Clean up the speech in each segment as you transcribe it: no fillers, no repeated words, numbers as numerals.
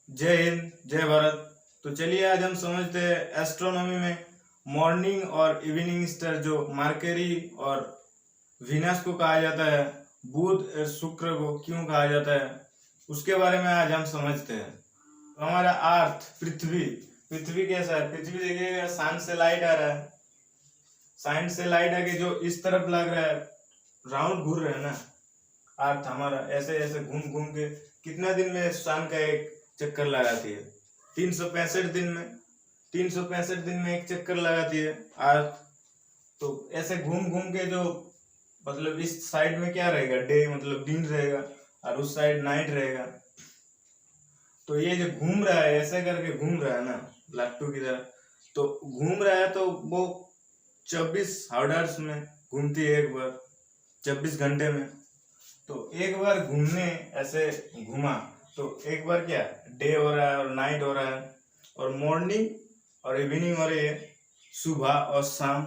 जय हिंद जय भारत। तो चलिए आज हम समझते हैं एस्ट्रोनॉमी में मॉर्निंग और इवनिंग स्टार जो मरकरी और वीनस को कहा जाता है, बुध और शुक्र को क्यों कहा जाता है, उसके बारे में आज हम समझते हैं। तो हमारा अर्थ पृथ्वी पृथ्वी कैसा है? पृथ्वी देखिएगा, सन से लाइट आ रहा है, सन से लाइट आके जो इस तरफ लग रहा है, राउंड घूर रहा है ना। अर्थ हमारा ऐसे ऐसे घूम घूम के कितना दिन में सन का एक चक्कर लगाती है? 365 दिन में, 365 दिन में एक चक्कर लगाती है अर्थ। तो ऐसे घूम घूम के जो मतलब इस साइड में क्या रहेगा, डे मतलब दिन रहेगा, और उस साइड नाइट रहेगा। तो ये जो घूम रहा है, ऐसे करके घूम रहा है ना, लट्टू की तरह। तो घूम रहा है तो वो 24 आवर्स में घूमती है एक बार, 24 घंटे में। तो एक बार घूमने ऐसे घुमा तो एक बार क्या डे हो रहा है और नाइट हो रहा है, और मॉर्निंग और इवनिंग हो रही है, सुबह और शाम।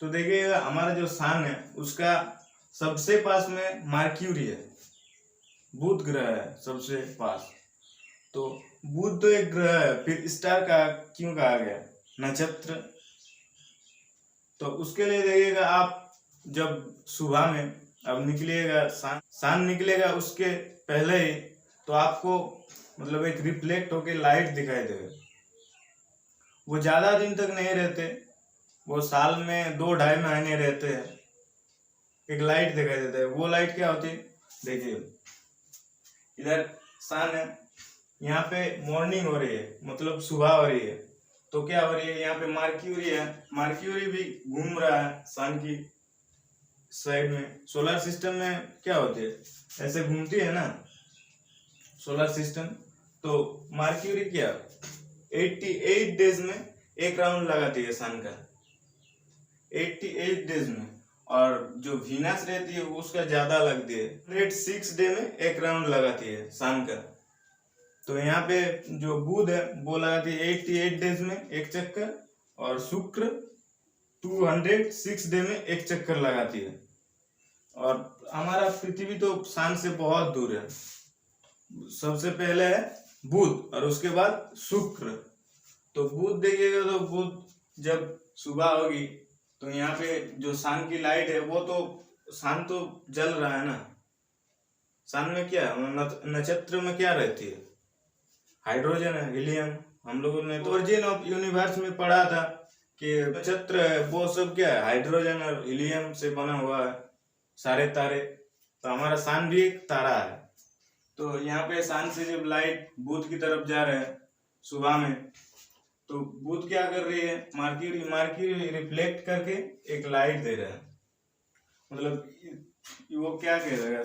तो देखिएगा हमारा जो सन है उसका सबसे पास में मर्क्यूरी है, बुध ग्रह है सबसे पास। तो बुध तो एक ग्रह है, फिर स्टार का क्यों कहा गया, नक्षत्र। तो उसके लिए देखिएगा आप जब सुबह में अब निकलिएगा, सन निकलेगा उसके पहले ही तो आपको मतलब एक रिफ्लेक्ट होके लाइट दिखाई देगा। वो ज्यादा दिन तक नहीं रहते, वो साल में 2-2.5 महीने रहते हैं। एक लाइट दिखाई देता है, वो लाइट क्या होती है? देखिए इधर सन है, यहाँ पे मॉर्निंग हो रही है मतलब सुबह हो रही है, तो क्या हो रही है, यहाँ पे मर्क्यूरी है, मर्क्यूरी भी घूम रहा है सन की साइड में। सोलर सिस्टम में क्या होती है, ऐसे घूमती है ना सोलर सिस्टम। तो मर्क्यूरी क्या 88 डेज में एक राउंड लगाती है सन का, 88 डेज में। और जो वीनस रहती है उसका ज्यादा लगती है, 106 डे में एक राउंड लगाती है सन का। तो यहाँ पे जो बुध है वो लगाती है 88 डेज में एक चक्कर, और शुक्र 206 डे में एक चक्कर लगाती है। और हमारा पृथ्वी तो सन से बहुत दूर है। सबसे पहले है बुध और उसके बाद शुक्र। तो बुध देखिएगा तो बुध जब सुबह होगी तो यहाँ पे जो सन की लाइट है वो तो सन तो जल रहा है ना। सन में क्या नक्षत्र में क्या रहती है, हाइड्रोजन है, हीलियम। हम लोगों ने तो ओरिजिन ऑफ यूनिवर्स में पढ़ा था कि नक्षत्र है वो सब क्या है, हाइड्रोजन और हीलियम से बना हुआ है सारे तारे। तो हमारा सन भी एक तारा है। तो यहाँ पे सन से जब लाइट बुध की तरफ जा रहे हैं सुबह में, तो बुध क्या कर रही है, मर्क्यूरी मर्क्यूरी रिफ्लेक्ट करके एक लाइट दे रहा है। मतलब वो क्या कह रहा है,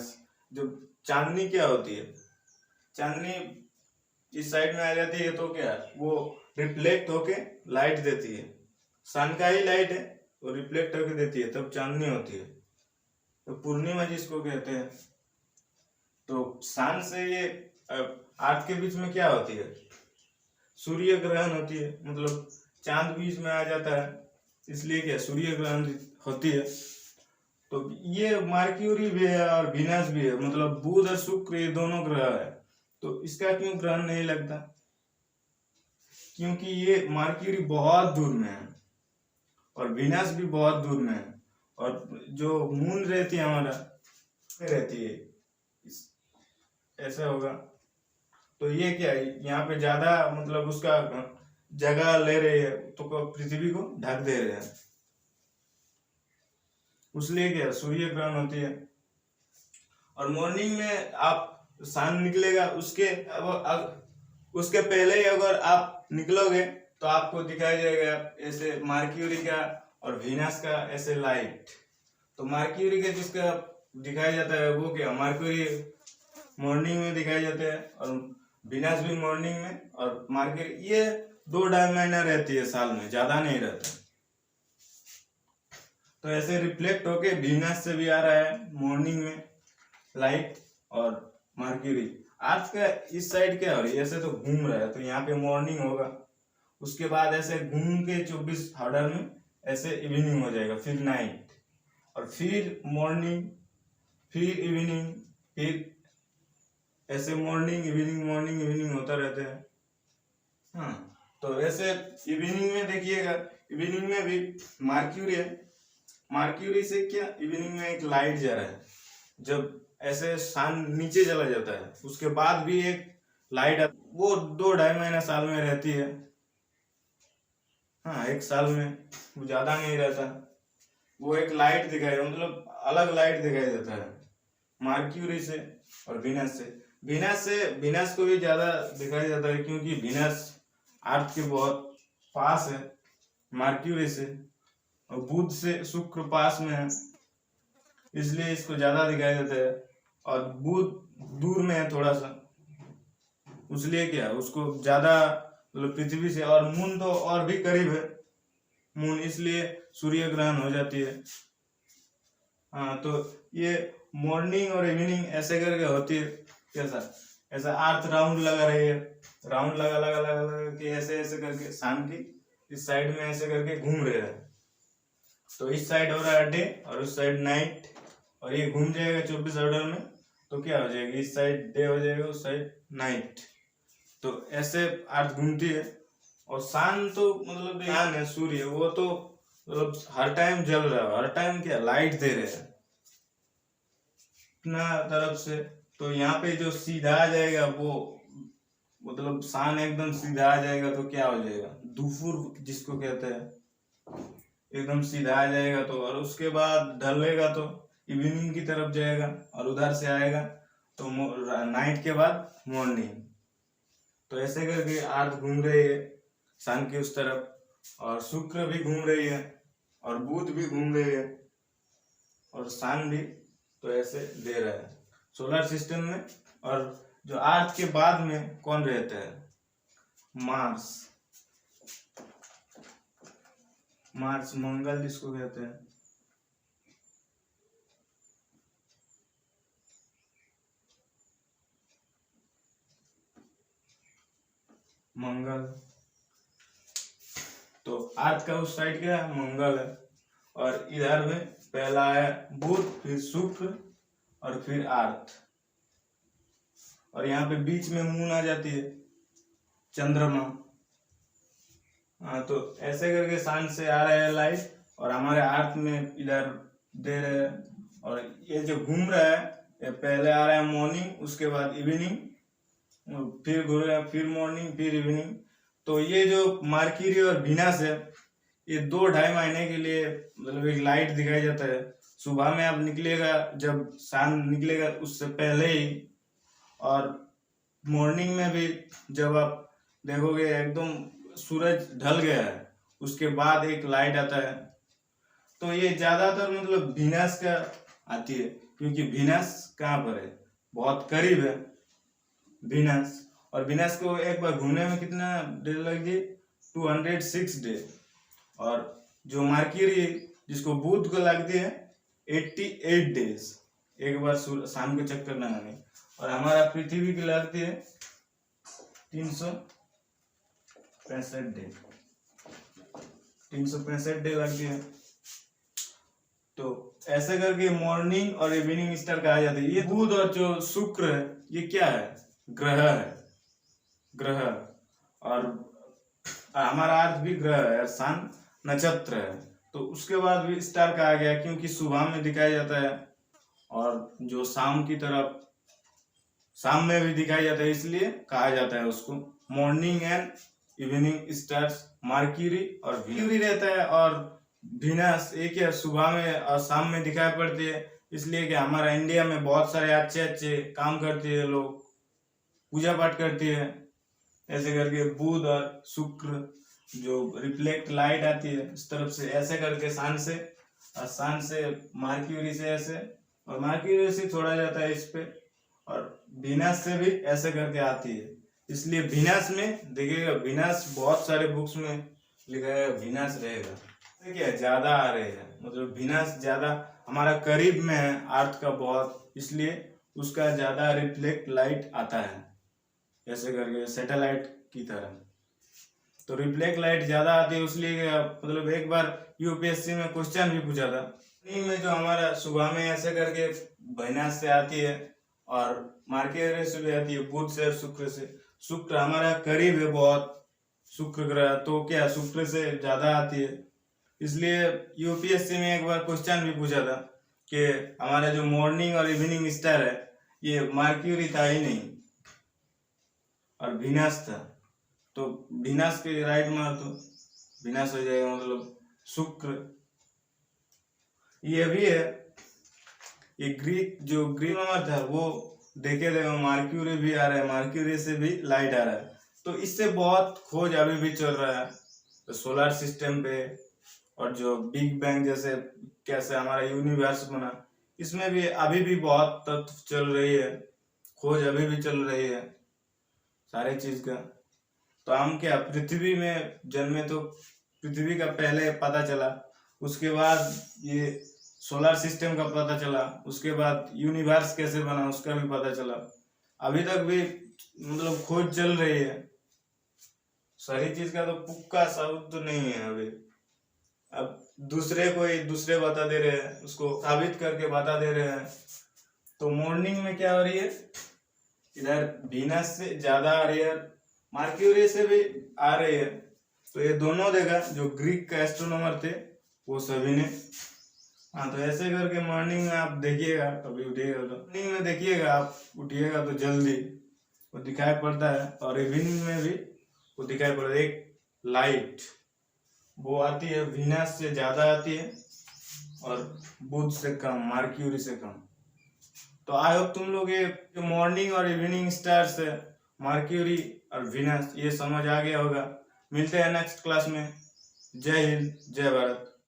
जो चांदनी क्या होती है, चांदनी इस साइड में आ जाती है तो क्या वो रिफ्लेक्ट होके लाइट देती है। सन का ही लाइट है, वो रिफ्लेक्ट होके देती है, तब चांदनी होती है। तो पूर्णिमा जिसको कहते हैं। तो सन से ये अर्थ के बीच में क्या होती है, सूर्य ग्रहण होती है, मतलब चांद बीच में आ जाता है, इसलिए क्या सूर्य ग्रहण होती है। तो ये मर्क्यूरी भी है और वीनस भी है, मतलब बुध और शुक्र ये दोनों ग्रह है। तो इसका क्यों ग्रहण नहीं लगता, क्योंकि ये मर्क्यूरी बहुत दूर में है और वीनस भी बहुत दूर में है, और जो मून रहती है हमारा रहती है ऐसा होगा। तो ये क्या है, यहाँ पे ज्यादा मतलब उसका जगह ले रही है, तो पृथ्वी को ढक दे रहे हैं, उसलिए क्या सूर्य ग्रहण होती है। और मॉर्निंग में आप सन निकलेगा उसके पहले ही अगर आप निकलोगे तो आपको दिखाई देगा ऐसे मर्क्यूरी का और वीनस का ऐसे लाइट। तो मर्क्यूरी का जिसका दिखाया जाता है वो क्या, मर्क्यूरी मॉर्निंग में दिखाई जाता है, और वीनस भी मॉर्निंग में, और मर्क्यूरी ये 2-2.5 महीना रहती है साल में, ज्यादा नहीं रहता। तो ऐसे रिफ्लेक्ट होके वीनस से भी आ रहा है मॉर्निंग में लाइट, और मर्क्यूरी अर्थ का इस साइड क्या हो रही है, ऐसे तो घूम रहा है, तो यहाँ पे मॉर्निंग होगा, उसके बाद ऐसे घूम के 24 आवर में ऐसे इवनिंग हो जाएगा, फिर नाइट, और फिर मॉर्निंग, फिर इवनिंग, फिर ऐसे मॉर्निंग इवनिंग होता रहता है। हाँ, तो ऐसे इवनिंग में देखिएगा, इवनिंग में भी मार्क्यूरी है, मार्क्यूरी से क्या इवनिंग में एक लाइट जा रहा है, जब ऐसे सन नीचे चला जाता है उसके बाद भी एक लाइट, वो 2-2.5 महीना साल में रहती है। हाँ, एक साल में, वो ज्यादा नहीं रहता, वो एक लाइट दिखाई, मतलब अलग लाइट दिखाई देता है मार्क्यूरी से और वीनस से। वीनस को भी ज्यादा दिखाई देता है क्योंकि वीनस अर्थ के बहुत पास है मार्क्यूरी से, और बुध से शुक्र पास में है, इसलिए इसको ज्यादा दिखाई देता है। और बुध दूर में है थोड़ा सा, इसलिए क्या उसको ज्यादा, मतलब पृथ्वी से, और मून तो और भी करीब है मून, इसलिए सूर्य ग्रहण हो जाती है। हाँ, तो ये मॉर्निंग और इवनिंग ऐसे करके होती है। कैसा, ऐसा अर्थ राउंड लगा रही है, राउंड लगा के ऐसे ऐसे करके सन की इस साइड में ऐसे करके घूम रहे हैं। तो इस साइड हो रहा है डे और उस साइड नाइट, और ये घूम जाएगा 24 ऑर्डर में, तो क्या हो जाएगा, इस साइड डे हो जाएगा, उस साइड नाइट। तो ऐसे अर्थ घूमती है। और सन तो मतलब सन है, सूर्य, वो तो मतलब हर टाइम जल रहा है, हर टाइम क्या लाइट दे रहे हैं अपना तरफ से। तो यहाँ पे जो सीधा आ जाएगा वो, मतलब सन एकदम सीधा आ जाएगा तो क्या हो जाएगा, दुफुर जिसको कहते हैं, एकदम सीधा आ जाएगा। तो और उसके बाद ढलेगा तो इवनिंग की तरफ जाएगा, और उधर से आएगा तो नाइट के बाद मॉर्निंग। तो ऐसे करके अर्थ घूम रही है सन की उस तरफ, और शुक्र भी घूम रही है, और बुध भी घूम रही है, और सन भी। तो ऐसे दे रहा है सोलर सिस्टम में। और जो अर्थ के बाद में कौन रहता है, मार्स, मंगल जिसको कहते हैं। मंगल, तो अर्थ का उस साइड क्या है, मंगल है, और इधर में पहला है बुध, फिर शुक्र, और फिर अर्थ, और यहाँ पे बीच में मून आ जाती है, चंद्रमा। हाँ, तो ऐसे करके सन से आ रहा है लाइट, और हमारे अर्थ में इधर दे रहे हैं। और ये जो घूम रहा है, ये पहले आ रहा है मॉर्निंग, उसके बाद इवनिंग, फिर घूम रहा है, फिर मॉर्निंग, फिर इवनिंग। तो ये जो मरकरी और वीनस है, ये 2-2.5 महीने के लिए मतलब एक लाइट दिखाई जाता है। सुबह में अब निकलेगा, जब सन निकलेगा उससे पहले ही, और मॉर्निंग में भी जब आप देखोगे एकदम सूरज ढल गया है उसके बाद एक लाइट आता है। तो ये ज्यादातर मतलब वीनस का आती है, क्योंकि वीनस कहाँ पर है, बहुत करीब है वीनस। और वीनस को एक बार घूमने में कितना डे लग जाए, 206 डे। और जो मरकरी जिसको बुध को लगती है 88 डेज, एक बार शाम को चक्कर लगाने। और हमारा पृथ्वी की लगती है 365 डे, 365 डे लगती है। तो ऐसे करके मॉर्निंग और इवनिंग स्टार कहा जाता है। ये बुध और जो शुक्र है, ये क्या है, ग्रह है, ग्रह। और हमारा अर्थ भी ग्रह है, सन नक्षत्र है। तो उसके बाद भी स्टार कहा गया क्योंकि सुबह में दिखाया जाता है, और जो शाम की तरफ, शाम में भी दिखाया जाता है, इसलिए कहा जाता है उसको morning and evening stars. Mercury और वीनस रहता है, और वीनस एक है, सुबह में और शाम में दिखाई पड़ती है। इसलिए कि हमारा इंडिया में बहुत सारे अच्छे अच्छे काम करते हैं लोग, पूजा पाठ करती है। ऐसे करके बुध और शुक्र जो रिफ्लेक्ट लाइट आती है इस तरफ से, ऐसे करके सन से, और सन से मरकरी से ऐसे, और मरकरी से छोड़ा जाता है इस पे, और वीनस से भी ऐसे करके आती है। इसलिए वीनस में देखिएगा, वीनस बहुत सारे बुक्स में लिखा है वीनस रहेगा, देखिए ज्यादा आ रहे हैं, मतलब वीनस ज्यादा हमारा करीब में है अर्थ का बहुत, इसलिए उसका ज्यादा रिफ्लेक्ट लाइट आता है, ऐसे करके सैटेलाइट की तरह। तो रिफ्लेक्ट लाइट ज्यादा आती है, इसलिए मतलब एक बार यूपीएससी में क्वेश्चन भी पूछा था में, जो हमारा सुबह में ऐसे करके वीनस से आती है, और मर्क्यूरी से भी आती है बुध से और शुक्र से। शुक्र हमारा करीब है बहुत, शुक्र ग्रह, तो क्या शुक्र से ज्यादा आती है। इसलिए यूपीएससी में एक बार क्वेश्चन भी पूछा था कि हमारा जो मॉर्निंग और इवनिंग स्टार है ये मर्क्यूरी था ही नहीं और वीनस था, तो वीनस के राइट मार दो, वीनस हो जाएगा, मतलब शुक्र। ये भी है, ये ग्रीक नंबर था वो देखे थे, मर्क्यूरी भी आ रहा है, मर्क्यूरी से भी लाइट आ रहा है। तो इससे बहुत खोज अभी भी चल रहा है, तो सोलर सिस्टम पे और जो बिग बैंग जैसे कैसे हमारा यूनिवर्स बना, इसमें भी अभी भी बहुत तथ्य चल रही है, खोज अभी भी चल रही है सारे चीज का। तो हम क्या पृथ्वी में जन्मे तो पृथ्वी का पहले पता चला, उसके बाद ये सोलर सिस्टम का पता चला, उसके बाद यूनिवर्स कैसे बना उसका भी पता चला। अभी तक भी मतलब खोज चल रही है, सारी चीज का तो पुक्का सबूत तो नहीं है अभी। अब दूसरे बता दे रहे हैं, उसको साबित करके बता दे रहे हैं। तो मॉर्निंग में क्या हो रही है, इधर वीनस से ज्यादा आ रही है, मर्क्यूरी से भी आ रही है। तो ये दोनों देखा जो ग्रीक का एस्ट्रोनॉमर थे वो सभी ने। हाँ, तो ऐसे करके मॉर्निंग में आप देखिएगा, कभी उठिएगा तो मॉर्निंग में देखिएगा, आप उठिएगा तो जल्दी वो दिखाई पड़ता है, और इवनिंग में भी वो दिखाई पड़ता है। एक लाइट वो आती है, वीनस से ज्यादा आती है और बुध से कम, मर्क्यूरी से कम। तो आई होप तुम लोग ये मॉर्निंग और इवनिंग स्टार्स है, मर्क्यूरी और वीनस, ये समझ आ गया होगा। मिलते हैं नेक्स्ट क्लास में। जय हिंद, जय भारत।